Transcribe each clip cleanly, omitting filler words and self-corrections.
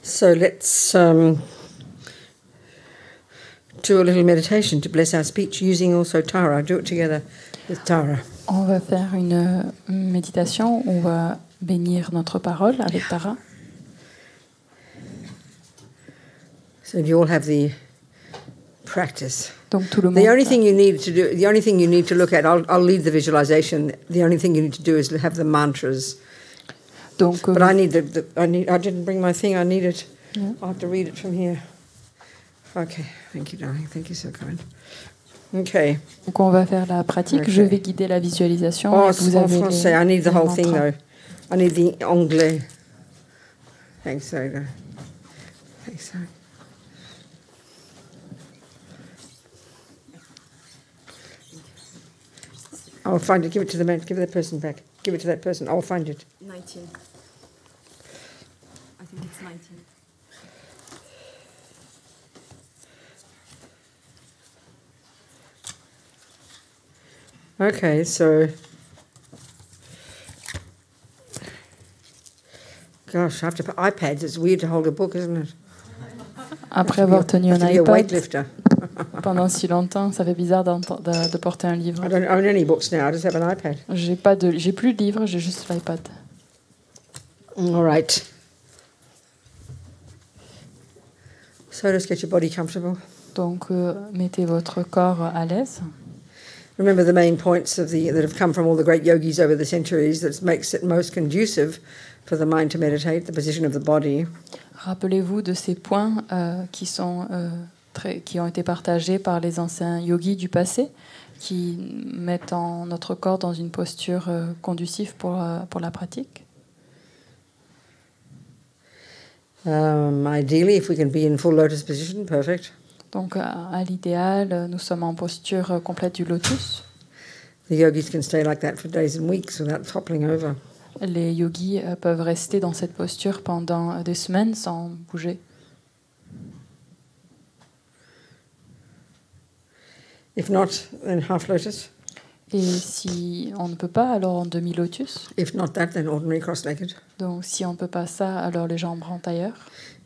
So let's do a little meditation to bless our speech using also Tara. Do it together with Tara. On va faire une méditation où on va bénir notre parole avec Tara. So you all have the practice. Donc tout le monde. The only thing you need to do, the only thing you need to look at, I'll lead the visualization. The only thing you need to do is have the mantras. Donc, but I need I didn't bring my thing. I need it. Yeah. I'll have to read it from here. Okay, thank you, darling. Thank you, so kind. Okay. Donc on va faire la pratique. Okay. Je vais guider la visualisation. Oh, Vous en avez français. I need the whole thing mantras. though. I need the anglais. Thanks, sorry. Thanks, sorry. I'll find it. Give it to the man. Give that person back. Give it to that person. I'll find it. 19. I think it's 19. Okay, so... Gosh, after iPads, it's weird to hold a book, isn't it? Après avoir tenu un Have to be a iPad weightlifter. pendant si longtemps, ça fait bizarre de porter un livre. I don't own any books now. I just have an iPad. J'ai plus de livres, j'ai juste l'iPad. All right. So just get your body comfortable. Donc mettez votre corps à l'aise. Remember the main points that have come from all the great yogis over the centuries that makes it most conducive for the mind to meditate, the position of the body. Rappelez-vous de ces points qui ont été partagés par les anciens yogis du passé, qui mettent notre corps dans une posture conducive pour la pratique. Ideally, if we can be in full lotus position, perfect. Donc, à l'idéal, nous sommes en posture complète du lotus. The yogis can stay like that for days and weeks without toppling over. Les yogis peuvent rester dans cette posture pendant des semaines sans bouger. If not, then half lotus. Et si on ne peut pas, alors en demi-lotus. If not that, then ordinary cross-legged. Donc, si on ne peut pas ça, alors les jambes en tailleur.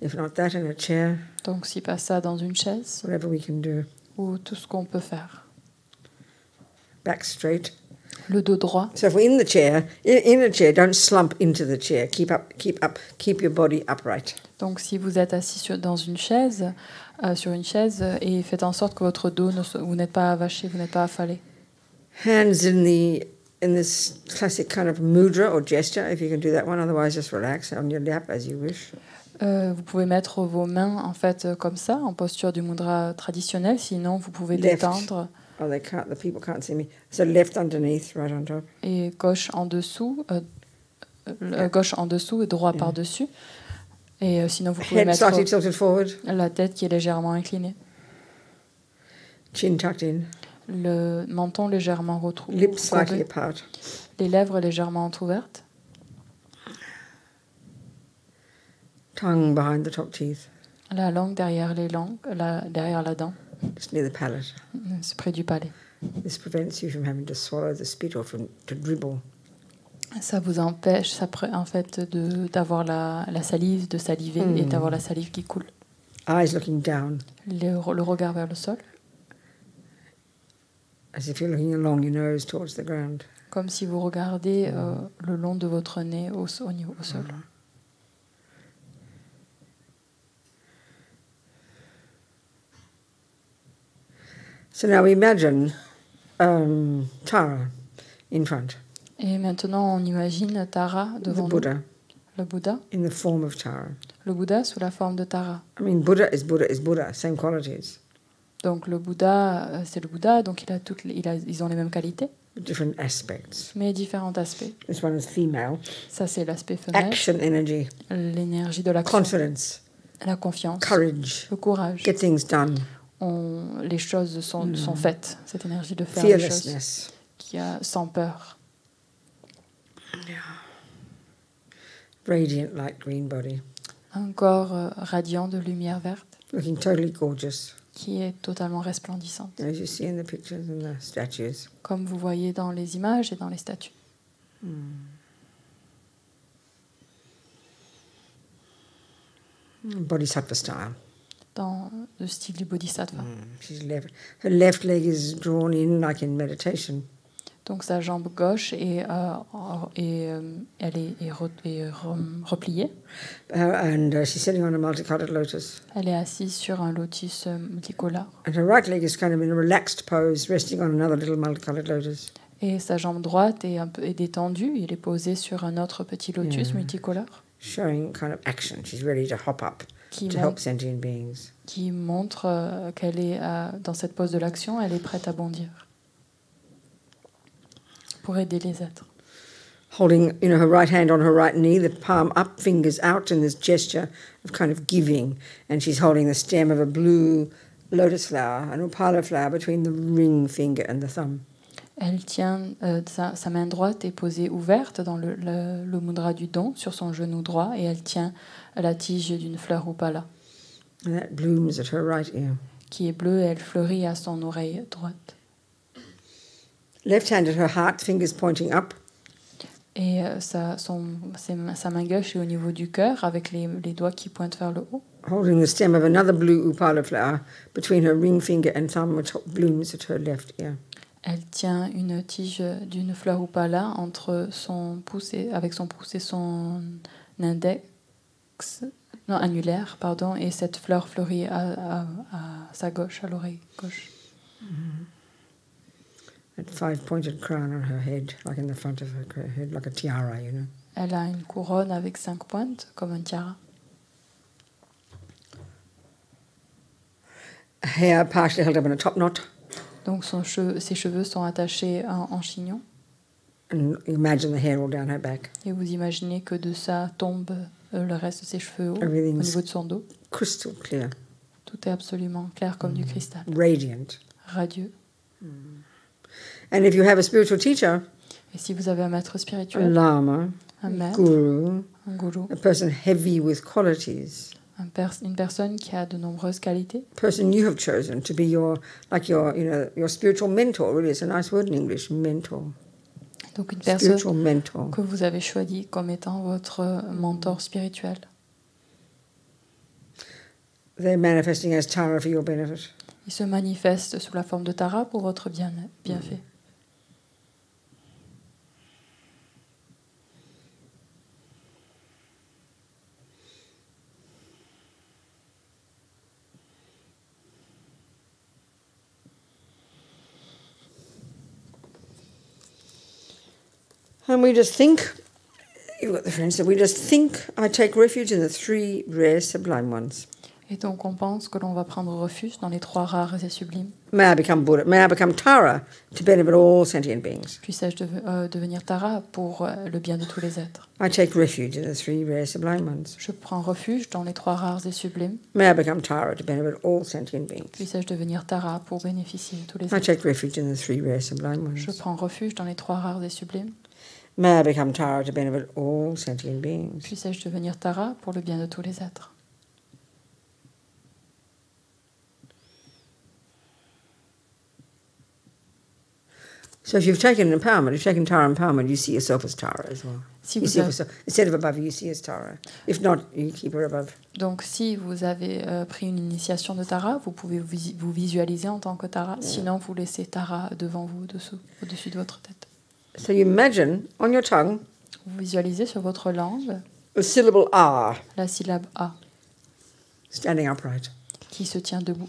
If not that, in a chair. Donc, si pas ça, dans une chaise. Whatever we can do. Ou tout ce qu'on peut faire. Back straight. Le dos droit. So if we're in the chair, in a chair, don't slump into the chair. Keep your body upright. Donc, si vous êtes assis sur une chaise, et faites en sorte que votre dos, vous n'êtes pas avaché, vous n'êtes pas affalé. Hands in this classic kind of mudra or gesture, if you can do that one. Otherwise, just relax on your lap as you wish. Vous pouvez mettre vos mains en fait comme ça, en posture du mudra traditionnel. Sinon, vous pouvez détendre. Oh, the people can't see me. So left underneath, right on top. Et gauche en dessous, gauche en dessous et droit par-dessus. Et sinon, vous pouvez mettre la tête qui est légèrement inclinée. Chin tucked in. Le menton légèrement retrouvé. Lips slightly apart. Les lèvres légèrement entrouvertes. Tongue behind the top teeth. La langue derrière derrière la dent. Just near the palate. C'est près du palais. This prevents you from having to swallow the spit or to dribble. Ça vous empêche, en fait, d'avoir la salive, de saliver et d'avoir la salive qui coule. Eyes looking down. Le regard vers le sol. As if you're looking along your nose towards the ground. Comme si vous regardez le long de votre nez au sol. So now imagine Tara in front. Et maintenant, on imagine Tara devant nous. Le Bouddha. In the form of Tara. Le Bouddha sous la forme de Tara. I mean, Buddha is Buddha, same qualities. Donc le Bouddha, c'est le Bouddha, donc ils ont les mêmes qualités. Different aspects. Mais différents aspects. This one is female. Ça, c'est l'aspect femelle. Action energy. L'énergie de l'action. Confidence. La confiance. Courage. Le courage. Get things done. Les choses sont faites. Cette énergie de faire les choses. Qui a sans peur. Yeah. Radiant light green body. Un corps radiant de lumière verte. Looking totally gorgeous. Qui est totalement resplendissante. As you see in the pictures and the statues. Comme vous voyez dans les images et dans les statues. Bodhisattva style. dans le style du bodhisattva. Her left leg is drawn in like in meditation. Donc sa jambe gauche elle est repliée. And she's sitting on a multicolored lotus. Elle est assise sur un lotus multicolore. And her right leg is kind of in a relaxed pose, resting on another little multicolored lotus. Et sa jambe droite est détendue. Il est posé sur un autre petit lotus multicolore. Showing kind of action. She's ready to hop up to help sentient beings. Qui montre qu'elle est dans cette pose de l'action, elle est prête à bondir pour aider les êtres. Holding, her right hand on her right knee, the palm up, fingers out, in this gesture of kind of giving. And she's holding the stem of a blue lotus flower, an upala flower, between the ring finger and the thumb. Elle tient sa main droite est posée ouverte dans le mudra du don sur son genou droit et elle tient la tige d'une fleur upala. And that blooms at her right ear. Qui est bleue et elle fleurit à son oreille droite. Left hand at her heart, fingers pointing up. Et sa main gauche est au niveau du cœur avec les doigts qui pointent vers le haut. Holding the stem of another blue upala flower between her ring finger and thumb, which blooms at her left ear. Elle tient une tige d'une fleur upala entre son pouce avec son pouce et son annulaire, et cette fleur fleurit à sa gauche, à l'oreille gauche. That five-pointed crown on her head, like in the front of her head, like a tiara, Elle a une couronne avec 5 pointes, comme un tiara. Hair partially held up in a top knot. Donc ses cheveux sont attachés en chignon. And imagine the hair all down her back. Et vous imaginez que de ça tombe le reste de ses cheveux au niveau de son dos. Crystal clear. Tout est absolument clair comme du cristal. Radiant. Radieux. And if you have a spiritual teacher, et si vous avez un maître spirituel, a lama, un maître, un guru, a person heavy with qualities, une personne qui a de nombreuses qualités, person you have chosen to be your spiritual mentor. Really, it's a nice word in English, mentor. Donc une personne que vous avez choisie comme étant votre mentor spirituel. They're manifesting as Tara for your benefit. Il se manifeste sous la forme de Tara pour votre bienfait. And we just think, you've got the friends, that we just think, I take refuge in the 3 rare sublime ones. Et donc on pense que l'on va prendre refuge dans les 3 rares et sublimes. May I become Buddha? May I become Tara to benefit all sentient beings? Puisse-je devenir Tara pour le bien de tous les êtres? I take refuge in the 3 rare sublime ones. Je prends refuge dans les 3 rares et sublimes. May I become Tara to benefit all sentient beings? Puisse-je devenir Tara pour bénéficier de tous les êtres? I take refuge in the 3 rare sublime ones. Je prends refuge dans les 3 rares et sublimes. May I become Tara to benefit all sentient beings? Puisse-je devenir Tara pour le bien de tous les êtres? So if you've taken empowerment, if you've taken Tara empowerment, you see yourself as Tara as well. Si you see yourself, instead of above, you see as Tara. If not, you keep her above. Donc si vous avez pris une initiation de Tara, vous pouvez vous visualiser en tant que Tara. Sinon, vous laissez Tara devant vous, au-dessus de votre tête. So you imagine, on your tongue, vous visualisez sur votre langue the syllable A, la syllabe A, standing upright. Qui se tient debout.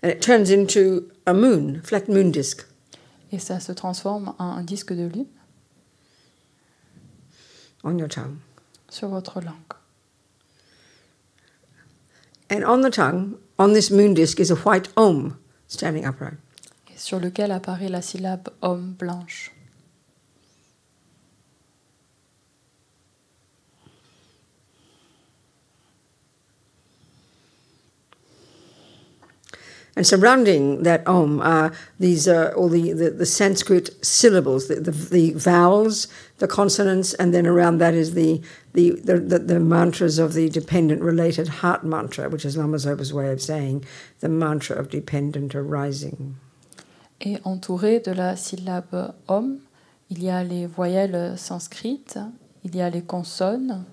And it turns into a moon, flat moon disk. Et ça se transforme en un disque de lune. On your tongue. Sur votre langue. And on the tongue, on this moon disk, is a white Om standing upright. Et sur lequel apparaît la syllabe Om blanche. And surrounding that Om are these all the Sanskrit syllables, the vowels, the consonants, and then around that is the mantras of the dependent related heart mantra, which is Lama Zopa's way of saying the mantra of dependent arising. Et entouré de la syllabe Om, Il y a les voyelles sanskrites, il y a les consonnes,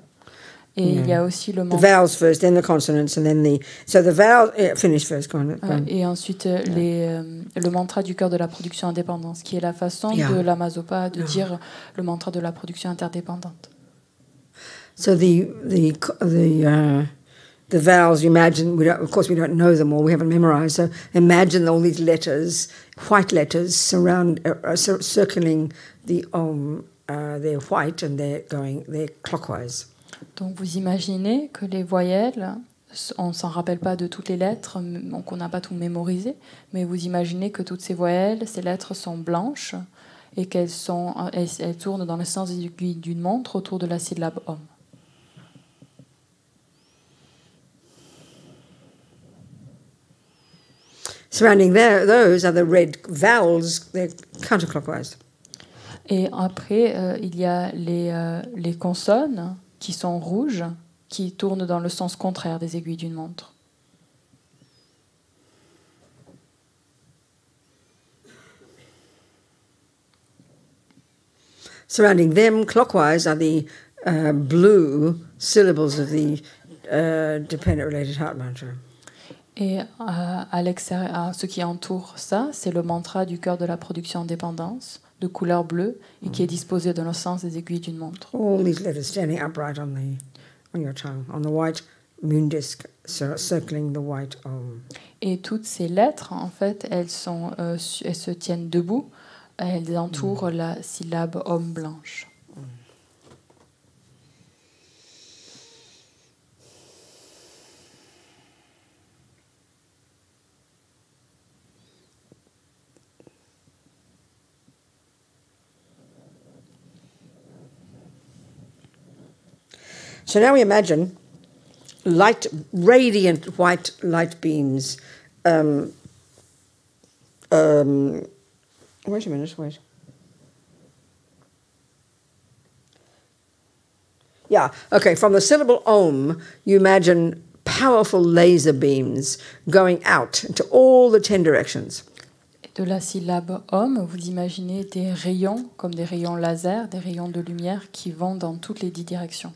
et il y a aussi le The mantra. vowels first, then the consonants, and then so the vowels. Yeah, finish first. Go on. Et ensuite, le mantra du cœur de la production indépendante, qui est la façon Yeah. de la Mazopa de dire le mantra de la production interdépendante. So the vowels. You imagine. Of course, we don't know them all. We haven't memorized. So imagine all these letters, white letters, circling the Om. They're white and they're clockwise. Donc vous imaginez que les voyelles, on ne s'en rappelle pas de toutes les lettres, donc on n'a pas tout mémorisé, mais vous imaginez que toutes ces voyelles, ces lettres sont blanches et qu'elles tournent dans le sens des aiguilles d'une montre autour de la syllabe Om. Surrounding those are the red vowels. They're counterclockwise. Et après, il y a les consonnes qui sont rouges, qui tournent dans le sens contraire des aiguilles d'une montre. Surrounding them, clockwise, are the blue syllables of the dependent related heart mantra. Et à l'extérieur, ce qui entoure ça, c'est le mantra du cœur de la production indépendance, de couleur bleue, et qui est disposé dans le sens des aiguilles d'une montre. All these letters standing upright on your tongue, on the white moon disk, circling the white Om. Et toutes ces lettres, en fait, elles se tiennent debout, elles entourent la syllabe Om blanche. So now we imagine radiant white light beams. Wait a minute, wait. Yeah, okay, from the syllable Om, you imagine powerful laser beams going out into all the 10 directions. De la syllabe Om, vous imaginez des rayons, comme des rayons laser, des rayons de lumière qui vont dans toutes les 10 directions.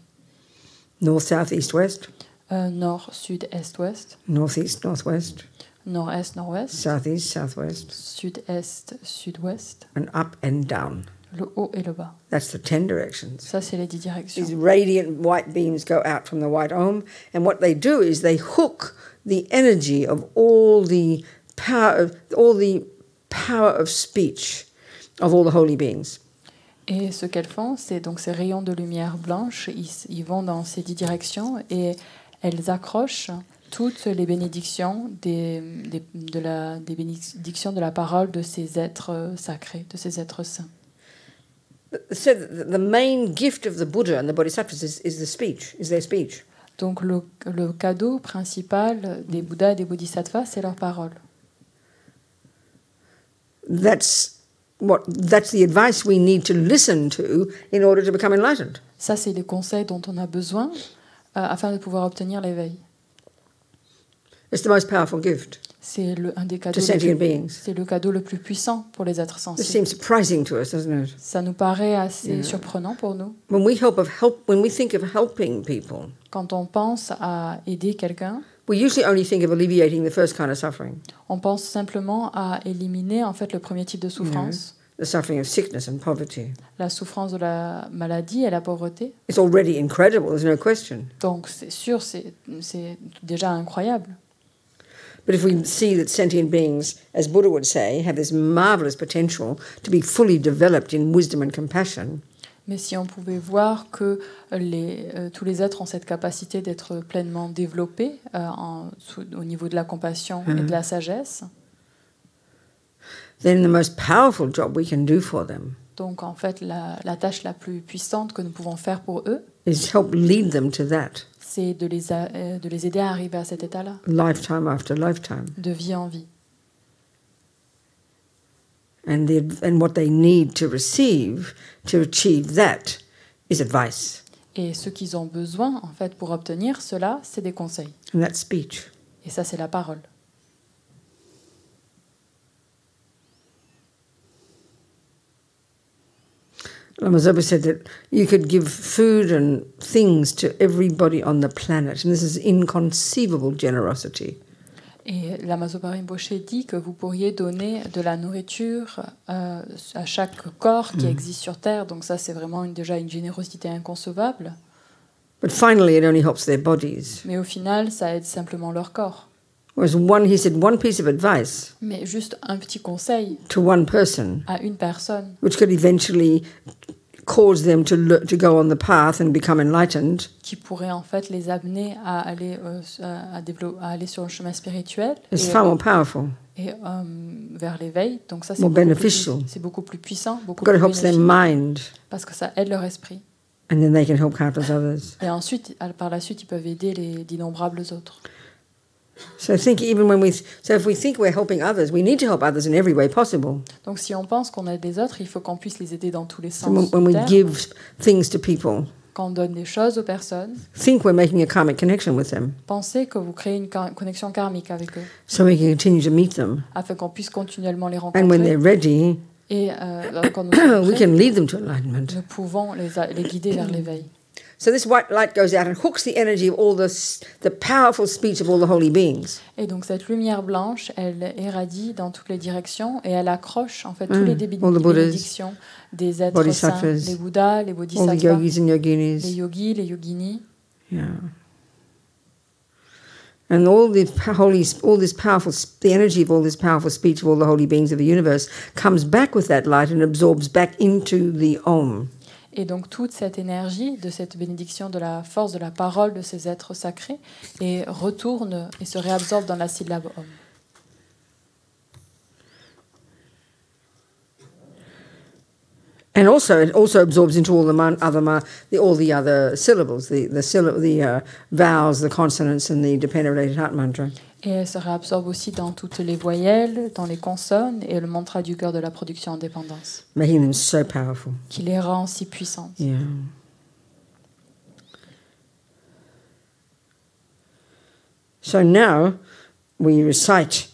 North, south, east, west. Nord, sud, est, ouest. Northeast, northwest. Nord-est, nord-ouest. Southeast, southwest. Sud-est, sud-ouest. And up and down. Le haut et le bas. That's the 10 directions. Ça, c'est les 10 directions. These radiant white beams go out from the white Om, and what they do is they hook the energy of all the power of speech of all the holy beings. Et ce qu'elles font, c'est donc ces rayons de lumière blanche, ils vont dans ces 10 directions et elles accrochent toutes les bénédictions des bénédictions de la parole de ces êtres sacrés, de ces êtres saints. So the main gift of the Buddha and the Bodhisattvas is their speech. Donc le cadeau principal des Bouddhas et des Bodhisattvas, c'est leur parole. That's the advice we need to listen to in order to become enlightened. Ça, c'est les conseils dont on a besoin afin de pouvoir obtenir l'éveil. It's the most powerful gift. C'est un des cadeaux. To sentient beings. C'est le cadeau le plus puissant pour les êtres This sensibles. seems surprising to us, doesn't it? Ça nous paraît assez surprenant pour nous. When we think of helping people, Quand on pense à aider quelqu'un, we usually only think of alleviating the first kind of suffering, on pense simplement à éliminer en fait le premier type de souffrance, the suffering of sickness and poverty. la souffrance de la maladie et la pauvreté. It's already incredible, there's no question. Donc c'est sûr, c'est déjà incroyable. But if we see that sentient beings, as Buddha would say, have this marvelous potential to be fully developed in wisdom and compassion, Mais si on pouvait voir que tous les êtres ont cette capacité d'être pleinement développés au niveau de la compassion et de la sagesse, then the most powerful job we can do for them donc en fait la tâche la plus puissante que nous pouvons faire pour eux, is help lead them to that, c'est de les aider à arriver à cet état-là, lifetime after lifetime. de vie en vie. And what they need to receive to achieve that is advice. Et ce qu'ils ont besoin, en fait, pour obtenir cela, c'est des conseils. And that's speech. Et ça, c'est la parole. Lama Zopa said that you could give food and things to everybody on the planet, and this is inconceivable generosity. Et Lama Zopa Rinpoche dit que vous pourriez donner de la nourriture à chaque corps qui existe sur Terre. Donc ça, c'est vraiment déjà une générosité inconcevable. But finally, it only helps their bodies. Mais au final, ça aide simplement leur corps. Whereas he said one piece of advice Mais juste un petit conseil to one person, à une personne, which could eventually cause them to go on the path and become enlightened, qui pourrait en fait les amener à aller, à aller sur le chemin spirituel is far more powerful. Et vers l'éveil. Donc ça, c'est beaucoup plus puissant, beaucoup plus bénéfique. Their mind. Parce que ça aide leur esprit. And then they can help countless others. Et ensuite, par la suite, ils peuvent aider d'innombrables autres. So if we think we're helping others, we need to help others in every way possible. Donc si on pense qu'on aide les autres, il faut qu'on puisse les aider dans tous les sens. So when we give things to people, quand on donne des choses aux personnes, think we're making a karmic connection with them. Pensez que vous créez une connexion karmique avec eux. So we can continue to meet them. Afin qu'on puisse continuellement les rencontrer. And when they're ready, et quand nous sommes prêts, we can lead them to enlightenment. Nous pouvons les guider vers l'éveil. So this white light goes out and hooks the energy of all the powerful speech of all the holy beings. Et donc cette lumière blanche, elle irradie dans toutes les directions et elle accroche en fait tous les bénédictions des êtres saints, les Bouddhas, les Bodhisattvas, all the yogis and yoginis, les yogis, les yoginis. Yeah. And the energy of all this powerful speech of all the holy beings of the universe comes back with that light and absorbs back into the Om. Et donc toute cette énergie de cette bénédiction de la force de la parole de ces êtres sacrés et retourne et se réabsorbe dans la syllabe Om. And also, it also absorbs into all the other syllables, the vowels, the consonants, and the dependent-related heart mantra. Et elle se réabsorbe aussi dans toutes les voyelles, dans les consonnes et le mantra du cœur de la production en dépendance. Making them so powerful. Qui les rend si puissantes. Yeah. So now we recite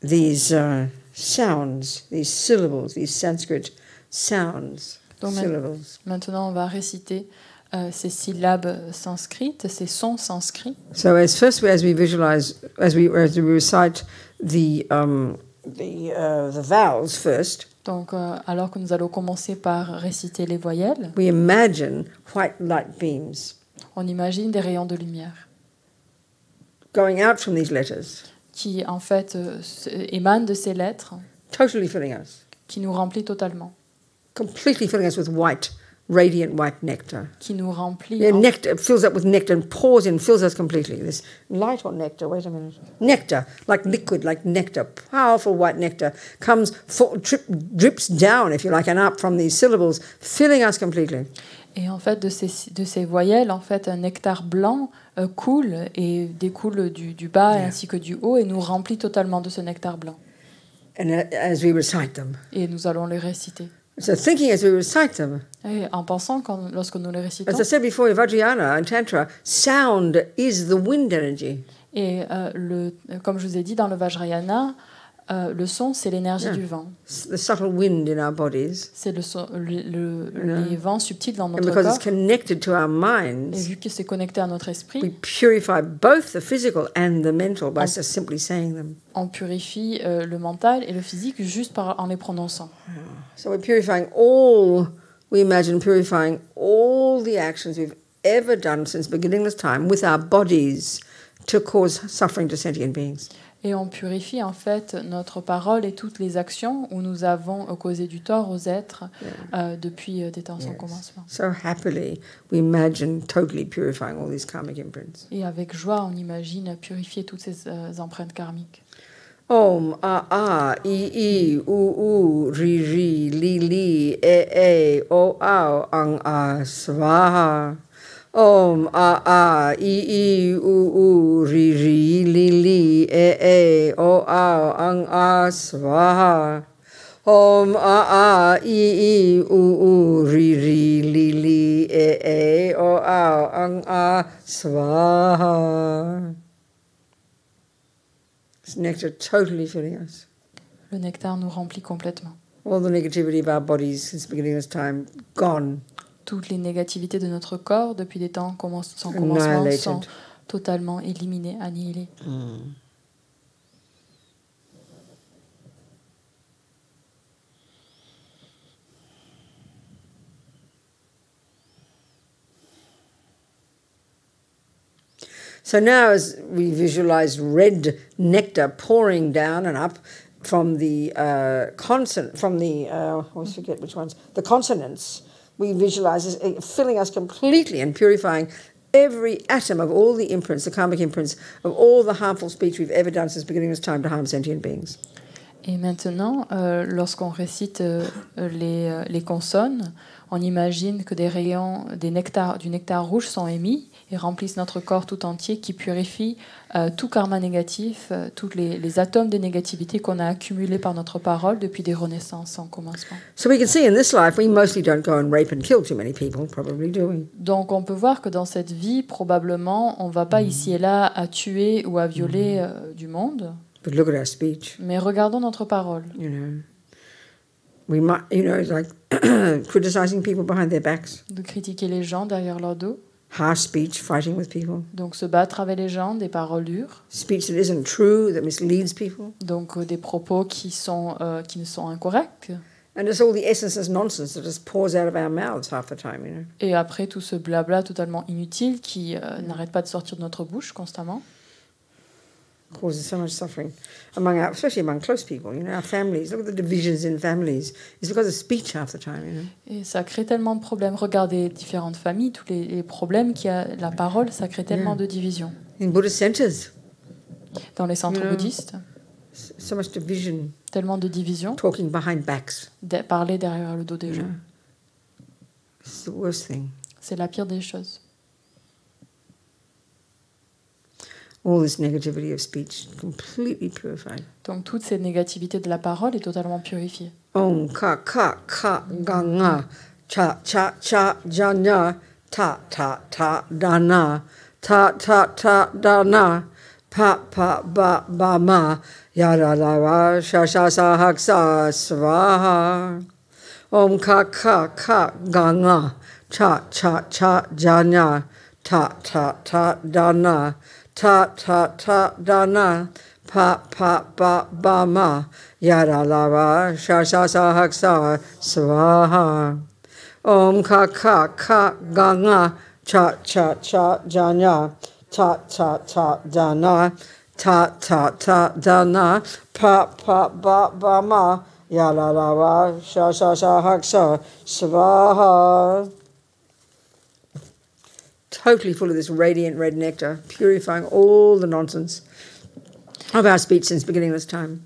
these sounds, these syllables, these Sanskrit sounds, syllables. Maintenant, on va réciter ces syllabes sanskrites, ces sons sanscrits. So as we visualize, as we recite the vowels first. Donc, alors que nous allons commencer par réciter les voyelles, we imagine white light beams. On imagine des rayons de lumière going out from these letters, qui en fait émanent de ces lettres, totally filling us, qui nous remplit totalement, completely filling us with white, radiant white nectar. Qui nous remplit. Yeah, nectar fills up with nectar and pours in, fills us completely. This light or nectar? Wait a minute. Nectar, like liquid, like nectar, powerful white nectar comes, drips down, if you like, and up from these syllables, filling us completely. Et en fait, de ces voyelles, en fait, un nectar blanc coule et découle du bas ainsi que du haut et nous remplit totalement de ce nectar blanc. And as we recite them. Et nous allons les réciter. So thinking as we recite them. Et en pensant lorsque nous les récitons. As I said before, in Vajrayana and Tantra, sound is the wind energy. Et comme je vous ai dit dans le Vajrayana, le son, c'est l'énergie du vent. The subtle wind in our bodies. C'est les vents subtils dans notre corps. And because it's connected to our minds. Et vu que c'est connecté à notre esprit. We purify both the physical and the mental by just simply saying them. On purifie le mental et le physique juste en les prononçant. So we're purifying we imagine purifying all the actions we've ever done since beginningless time with our bodies to cause suffering to sentient beings. Et on purifie en fait notre parole et toutes les actions où nous avons causé du tort aux êtres depuis des temps sans commencement. So happily, we imagine totally purifying all these karmic imprints. Et avec joie, on imagine purifier toutes ces empreintes karmiques. Om, a, i, u, ri, li, e, o, ang, a, svaha. Om, a, i, u, ri, li, e, o, ang, a, svaha. Om, a, i, u, ri, li, e, o, ang, a, svaha. This nectar totally filling us. Le nectar nous remplit complètement. All the negativity of our bodies since the beginning of this time, gone. Toutes les négativités de notre corps depuis des temps sans commencement sont totalement éliminées, annihilées. So now, as we visualize red nectar pouring down and up from the consonant, from the I always forget which ones, the consonants, we visualize it filling us completely and purifying every atom of all the imprints, the karmic imprints of all the harmful speech we've ever done since the beginning of this time to harm sentient beings. Et maintenant, lorsqu'on récite les consonnes, on imagine que des rayons du nectar rouge sont émis et remplissent notre corps tout entier, qui purifie tout karma négatif, tous les atomes de négativité qu'on a accumulés par notre parole depuis des renaissances sans commencement. So we can see in this life we mostly don't go and rape and kill too many people, probably, do we? Donc on peut voir que dans cette vie, probablement, on ne va pas ici et là à tuer ou à violer du monde. But look at our speech. Mais regardons notre parole. You know, we might, like criticizing people behind their backs. De critiquer les gens derrière leur dos. Harsh speech, fighting with people. Donc se battre avec les gens, des paroles dures. Speech that isn't true, that misleads people. Donc des propos qui ne sont incorrects. And it's all the essenceless nonsense that just pours out of our mouths half the time, you know. Et après tout ce blabla totalement inutile qui n'arrête pas de sortir de notre bouche constamment. Causes so much suffering especially among close people, our families. Look at the divisions in families. It's because of speech half the time, Et ça crée tellement de problèmes. Regardez différentes familles, tous les problèmes qu'il y a, la parole, ça crée tellement de divisions. In Buddhist centers. Dans les centres bouddhistes. So much division. Tellement de divisions. Talking behind backs. Parler derrière le dos des gens. It's the worst thing. C'est la pire des choses. All this negativity of speech completely purified. Donc toute cette négativité de la parole est totalement purifiée. Om ka ka ka ganga cha cha cha janya ta ta ta dana ta ta ta dana pa pa ba ba ma yada lava sha sha sa haksa swaha. Om ka ka ka ganga cha cha cha janya ta ta ta dana ta ta ta dana pa pa ba ba ma yada lava sha sha sa haksa swaha. Om ka ka ka ganga cha cha cha janya ta ta ta dana ta ta ta dana pa pa ba ba ma yada lava sha sha sa haksa swaha. Totally full of this radiant red nectar, purifying all the nonsense of our speech since beginning of this time.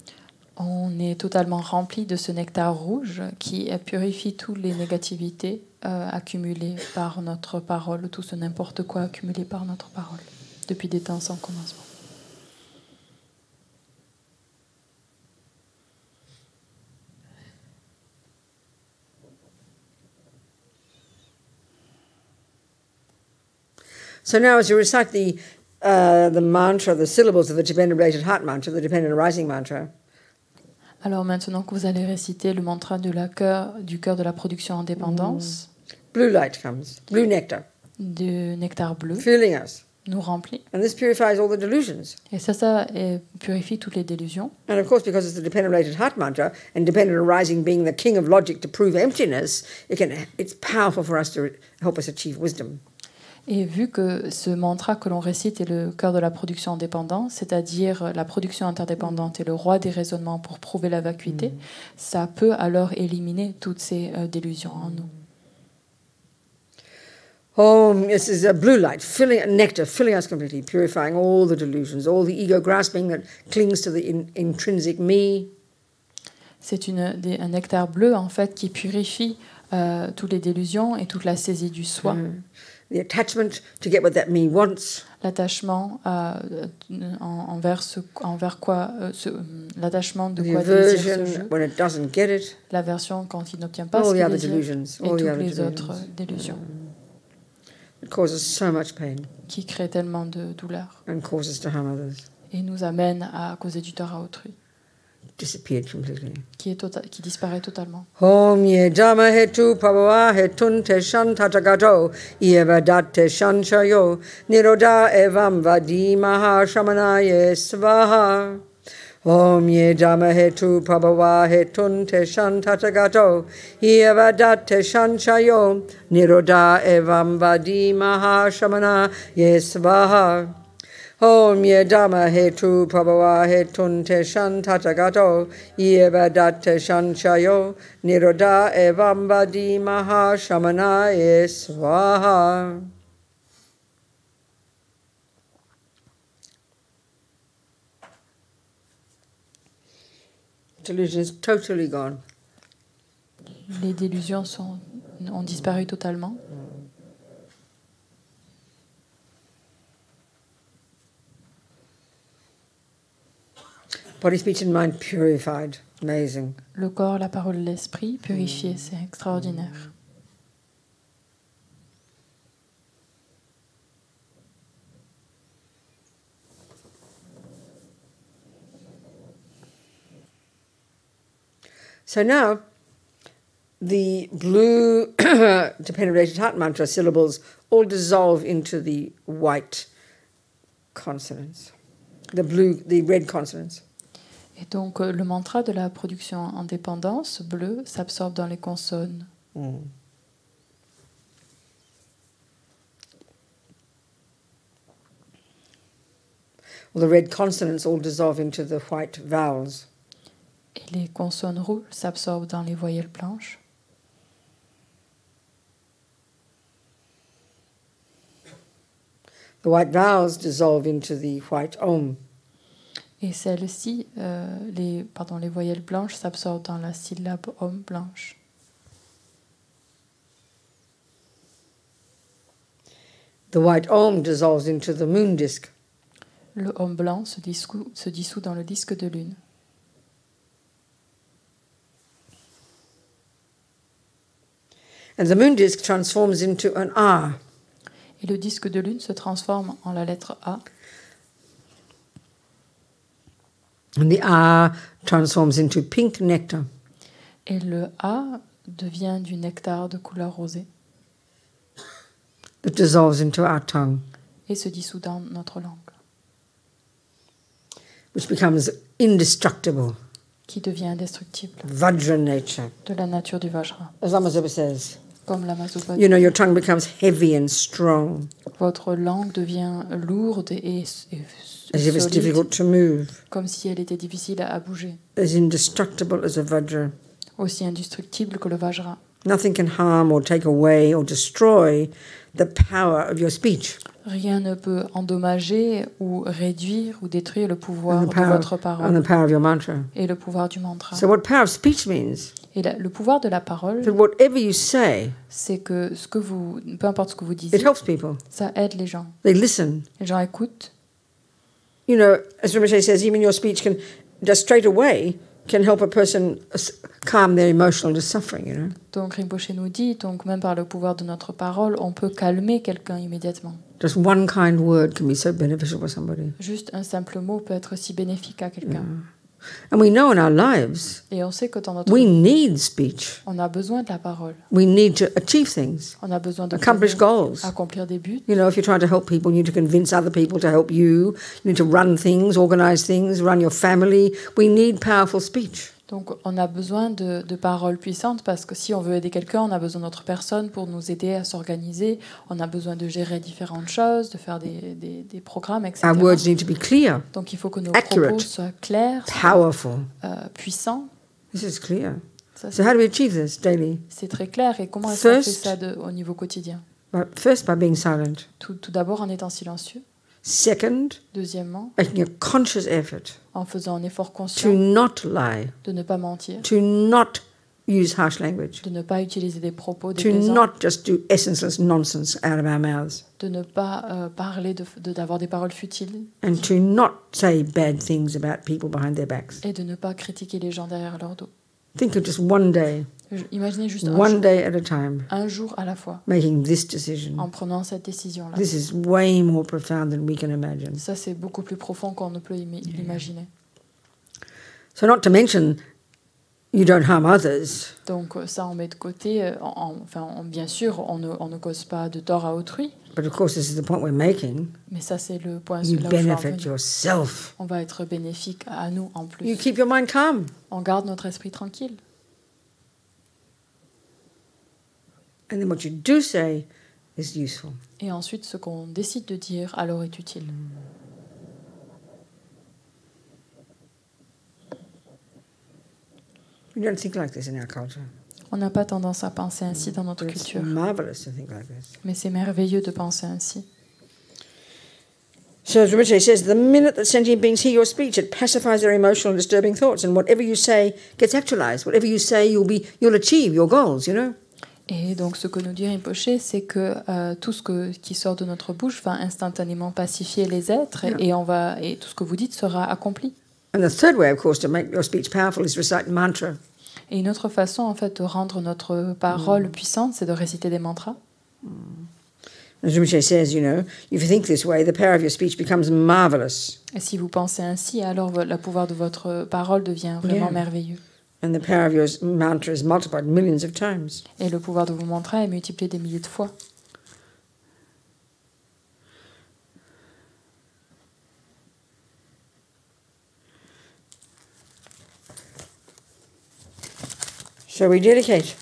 On est totalement rempli de ce nectar rouge qui purifie toutes les négativités accumulées par notre parole, tout ce n'importe quoi accumulé par notre parole depuis des temps sans commencement. So now as you recite the mantra, the syllables of the dependent-related heart mantra, the dependent arising mantra. Alors maintenant que vous allez réciter le mantra du cœur de la production en dépendance. Blue light comes, blue nectar. Du nectar bleu. Filling us. Nous remplit. And this purifies all the delusions. Et ça purifie toutes les délusions. And of course, because it's the dependent-related heart mantra, and dependent arising being the king of logic to prove emptiness, it's powerful for us to help us achieve wisdom. Et vu que ce mantra que l'on récite est le cœur de la production indépendante, c'est-à-dire la production interdépendante et le roi des raisonnements pour prouver la vacuité, ça peut alors éliminer toutes ces délusions en nous. Oh, this is a blue light, nectar, filling us completely, purifying all the delusions, all the ego grasping that clings to the intrinsic me. C'est un nectar bleu, en fait, qui purifie toutes les délusions et toute la saisie du soi. The attachment to get what that me wants. L'attachement envers quoi l'attachement de quoi désire ce jeu. When it doesn't get it. L'aversion quand il n'obtient pas ce qu'il désire. Et toutes les autres délusions. It causes so much pain. Qui crée tellement de douleur. And causes to harm others. Et nous amène à causer du tort à autrui. disappeared completely. Qui disparaît totalement. Om ye dhamma hetu pavava hetun te shan tatagato eva datte shanchayo niroda evam vadimaha shamanaye svaha. Om ye dhamma hetu pavava hetun te shan tatagato eva datte shanchayo niroda evam vadimaha shamanaye svaha. Om ye dhamma hetu prabhava hetun te shan tatagato eva datte shanchayo niroda evam vadi maha shamanaye svaha. Delusion is totally gone. Les délusions ont disparu totalement. Body, speech and mind purified. Amazing. Le corps, la parole, l'esprit purifiés, c'est extraordinaire. So now, the blue dependent related heart mantra syllables all dissolve into the white consonants, the red consonants. Et donc, le mantra de la production en dépendance, bleu, s'absorbe dans les consonnes. Well, the red consonants all dissolve into the white vowels. Et les consonnes rouges s'absorbent dans les voyelles blanches. The white vowels dissolve into the white om. Et celles-ci, les voyelles blanches s'absorbent dans la syllabe om blanche. The white om dissolves into the moon disk. Le om blanc se dissout dans le disque de lune. And the moon disk transforms into an A. Et le disque de lune se transforme en la lettre A. And the A transforms into pink nectar. Et le A devient du nectar de couleur rosée. That dissolves into our tongue. Et se dissout dans notre langue. Which becomes indestructible. Qui devient indestructible. Vajra nature. De la nature du Vajra. As Lama says. Comme Lama Zopa dit. You know, your tongue becomes heavy and strong. Votre langue devient lourde et as if it's solide, difficult to move. Comme si elle était difficile à bouger. As indestructible as a Vajra. Aussi indestructible que le Vajra. Nothing can harm or take away or destroy the power of your speech. Rien ne peut endommager ou réduire ou détruire le pouvoir de votre parole and the power of your mantra. Et le pouvoir du mantra. So what power of speech means? Et le pouvoir de la parole, that whatever you say, c'est que peu importe ce que vous disiez, it helps people. Ça aide les gens. They listen. Les gens écoutent. You know, as Rinpoche says, even your speech can just straight away can help a person calm their emotional suffering, you know. Donc Rinpoche nous dit, donc même par le pouvoir de notre parole, on peut calmer quelqu'un immédiatement. Just one kind word can be so beneficial for somebody. Juste un simple mot peut être si bénéfique à quelqu'un. Yeah. And we know in our lives, et on sait que dans notre we vie, need speech. On a besoin de la parole. We need to achieve things. On a besoin de accomplish goals. Accomplir des buts. You know, if you're trying to help people, you need to convince other people to help you. You need to run things, organize things, run your family. We need powerful speech. Donc on a besoin de paroles puissantes parce que si on veut aider quelqu'un, on a besoin d'autres personnes pour nous aider à s'organiser. On a besoin de gérer différentes choses, de faire des programmes, etc. Our words need to be clear. Donc il faut que nos accurate, propos soient clairs, powerful, puissants. This is clear. Ça, so how do we achieve this daily? C'est très clair. Et comment est-ce qu'on fait ça au niveau quotidien? First, by being silent. Tout d'abord en étant silencieux. Second, deuxièmement, making a conscious effort en faisant un effort conscient to not lie, de ne pas mentir, to not use harsh language, de ne pas utiliser des propos to déplaisants, not just do essenceless nonsense out of our mouths, de ne pas parler d'avoir des paroles futiles, and to not say bad things about people behind their backs. et de ne pas critiquer les gens derrière leur dos. Think of just one day, Imaginez juste one day at a time, un jour à la fois, making this decision. en prenant cette décision-là. This is way more profound than we can imagine. Ça, c'est beaucoup plus profond qu'on ne peut l'imaginer. So not to mention, you don't harm others. Donc ça, on met de côté. Bien sûr, on ne cause pas de tort à autrui. But of course, this is the point we're making. Mais ça, c'est le point You là où je veux en benefit venir. yourself. On va être bénéfique à nous en plus. You keep your mind calm. On garde notre esprit tranquille. And then what you do say is useful. Et ensuite, ce qu'on décide de dire alors est utile. We don't think like this in our culture. On n'a pas tendance à penser ainsi dans notre But it's culture. marvelous to think like this. Mais c'est merveilleux de penser ainsi. So as Retraite says, the minute that sentient beings hear your speech, it pacifies their emotional and disturbing thoughts, and whatever you say gets actualized. Whatever you say, you'll achieve your goals, you know. Et donc, ce que nous dit Rinpoché, c'est que tout ce qui sort de notre bouche va instantanément pacifier les êtres, et tout ce que vous dites sera accompli. And the third way, of course, to make your speech powerful is recite mantra. Et une autre façon, en fait, de rendre notre parole puissante, c'est de réciter des mantras. As Rinpoche says, you know, if you think this way, the power of your speech becomes marvelous. Et si vous pensez ainsi, alors le pouvoir de votre parole devient vraiment merveilleux. And the power of your mantra is multiplied millions of times. Et le pouvoir de vos mantras est multiplié des milliers de fois. So we dedicate.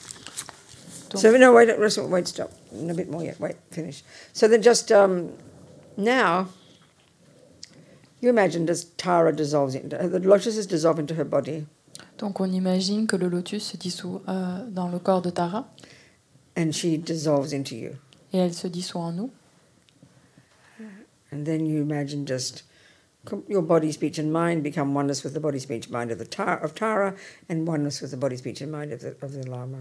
Donc, So no, wait, stop. A bit more yet. Wait, finish. So then just now, you imagine as Tara dissolves into the lotuses dissolve into her body. donc on imagine que le lotus se dissout dans le corps de Tara. And she dissolves into you. Et elle se dissout en nous. And then you imagine just your body, speech, and mind become oneness with the body, speech, mind of Tara, and oneness with the body, speech, and mind of the Lama.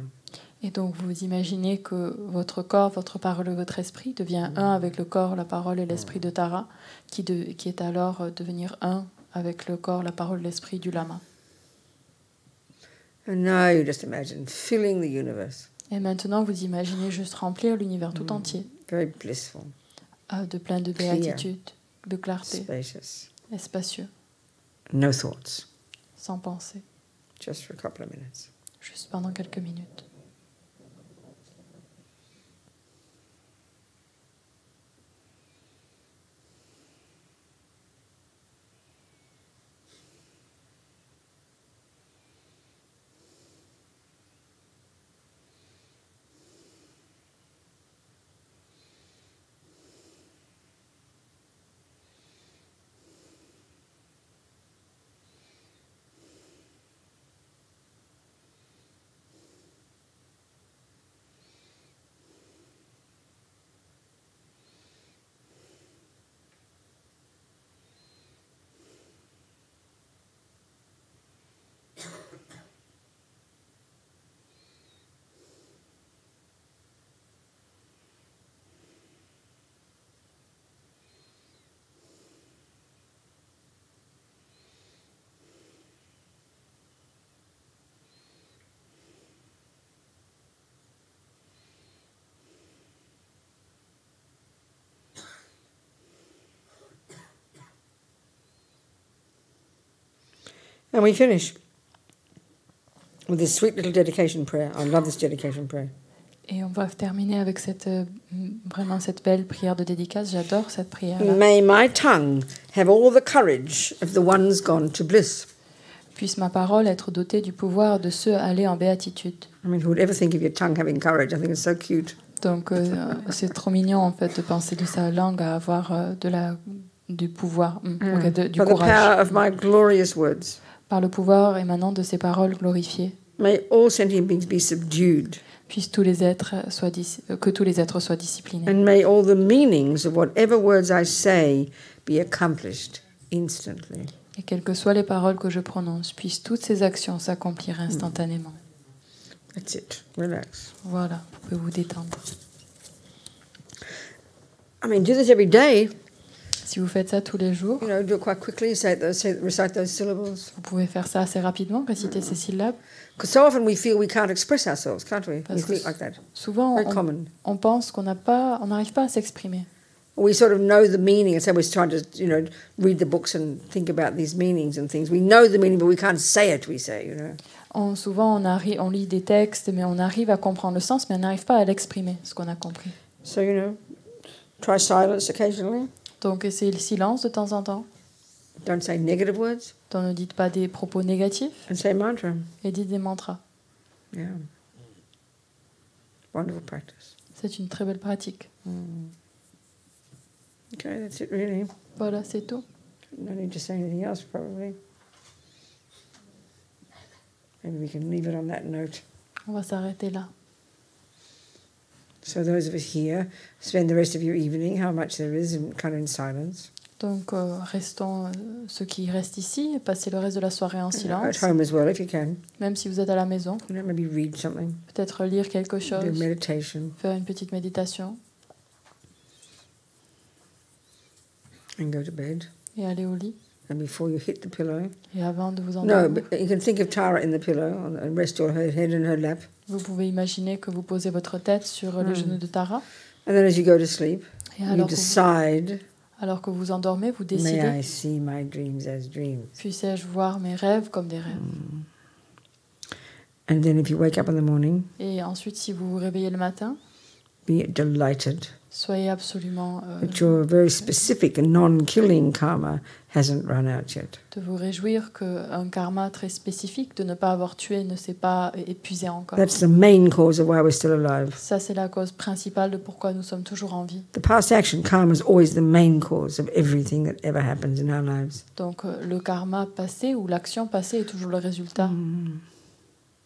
Et donc vous imaginez que votre corps, votre parole et votre esprit devient un avec le corps, la parole et l'esprit de Tara, qui est alors devenir un avec le corps, la parole et l'esprit du Lama. And now you just imagine filling the universe. Et maintenant vous imaginez juste remplir l'univers tout entier, Very blissful, de plein de béatitude, de clarté, spacious, et spacieux, no thoughts, sans pensée, just for a couple of minutes. juste pendant quelques minutes. And we finish with this sweet little dedication prayer. I love this dedication prayer. Et on va terminer avec vraiment cette belle prière de dédicace. J'adore cette prière-là. May my tongue have all the courage of the ones gone to bliss. Puisse ma parole être dotée du pouvoir de ceux allés en béatitude. I mean, who would ever think of your tongue having courage? I think it's so cute. Donc c'est trop mignon en fait de penser de sa langue à avoir du pouvoir, du By the courage. power of my glorious words. Par le pouvoir émanant de ses paroles glorifiées. May all sentient beings be subdued. Puisse que tous les êtres soient disciplinés. And may all the meanings of whatever words I say be accomplished instantly. Et quelles que soient les paroles que je prononce, puissent toutes ces actions s'accomplir instantanément. That's it. Relax. Voilà, vous pouvez vous détendre. I mean, do this every day. Si vous faites ça tous les jours, You know, do it quite quickly. Recite those syllables. vous pouvez faire ça assez rapidement, réciter ces syllabes. Because so often we feel we can't express ourselves, can't we? Parce We que think like that. souvent, Very common. on pense qu'on n'arrive pas à s'exprimer. We sort of know the meaning, and so we're trying to, read the books and think about these meanings and things. We know the meaning, but we can't say it, we say, Souvent, on lit des textes, mais on arrive à comprendre le sens, mais on n'arrive pas à l'exprimer, ce qu'on a compris. So, try silence occasionally. Donc, essayez le silence de temps en temps. Don't say negative words. Donc, ne dites pas des propos négatifs. And say mantra. Et dites des mantras. Yeah. Wonderful practice. C'est une très belle pratique. Okay, that's it really. Voilà, c'est tout. No need to say anything else, probably. Maybe we can leave it on that note. On va s'arrêter là. So those of us here, spend the rest of your evening, how much there is, in silence. Donc, restons, ceux qui restent ici, passez le reste de la soirée en silence. At home as well, if you can. Même si vous êtes à la maison. Maybe read something. Peut-être lire quelque chose. Do meditation. Faire une petite méditation. And go to bed. Et aller au lit. And before you hit the pillow. Et avant de vous endormir. No, but you can think of Tara in the pillow and rest your head in her lap. Vous pouvez imaginer que vous posez votre tête sur le genou de Tara. And then as you go to sleep, et you decide. Alors que vous endormez, vous décidez. May I see my dreams as dreams. Puisse-je voir mes rêves comme des rêves. And then if you wake up in the morning. Et ensuite, si vous vous réveillez le matin. Be delighted. Soyez absolument. That your very specific and non-killing karma hasn't run out yet. De vous réjouir qu'un karma très spécifique de ne pas avoir tué ne s'est pas épuisé encore. That's the main cause of why we're still alive. Ça, c'est la cause principale de pourquoi nous sommes toujours en vie. The past action karma is always the main cause of everything that ever happens in our lives. Donc, le karma passé ou l'action passée est toujours le résultat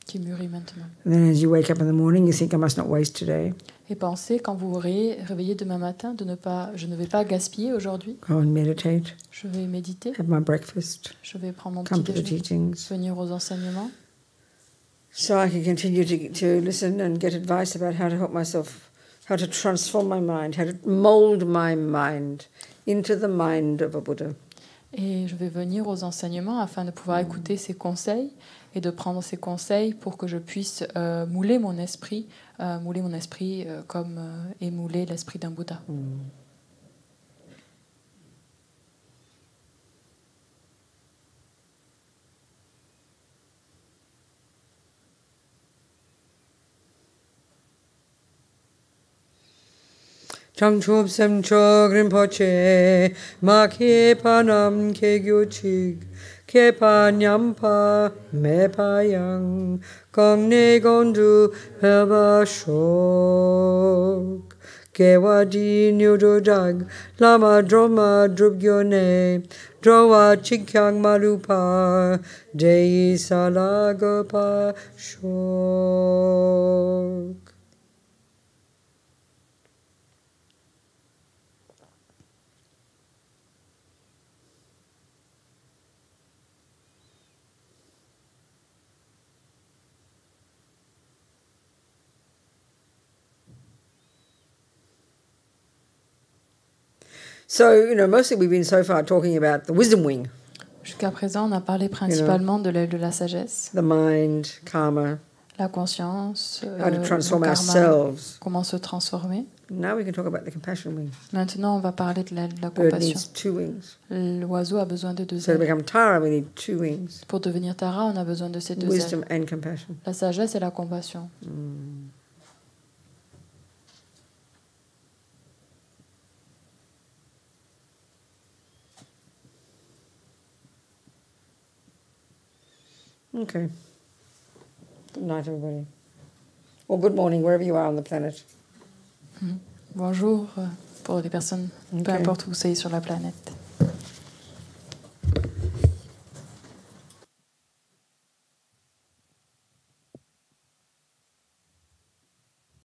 qui mûrit maintenant. And then as you wake up in the morning, you think, I must not waste today. Et pensez, quand vous vous réveillez demain matin, je ne vais pas gaspiller aujourd'hui. Go and meditate. Je vais méditer. Have my breakfast. Je vais prendre mon Come petit to the déjeuner. teachings. Venir aux enseignements. So I can continue to listen and get advice about how to help myself, how to transform my mind, how to mold my mind into the mind of a Buddha. Et je vais venir aux enseignements afin de pouvoir écouter ces conseils et de prendre ces conseils pour que je puisse mouler mon esprit comme est moulé l'esprit d'un Bouddha. Changchubsam chogrimpoche ma kepanam kegyochig kepanyampa mepayang kongne gondu hebashok kewadi nyudodag lama droma drubgyone drowa chikyang malupa dei salagopa shok. So, mostly we've been so far talking about the wisdom wing. Jusqu'à présent, on a parlé principalement de l'aile de la sagesse. The mind, karma. La conscience, how to transform le karma, ourselves. Comment se transformer. Now we can talk about the compassion wing. Maintenant, on va parler de l'aile de la Bird compassion. needs 2 wings. L'oiseau a besoin de 2 So to ailes. become Tara, we need 2 wings. Pour devenir Tara, on a besoin de ces 2 Wisdom ailes. and compassion. La sagesse et la compassion. Okay. Good night, everybody. Or good morning, wherever you are on the planet. Bonjour pour les personnes, peu Okay. importe où vous soyez sur la planète.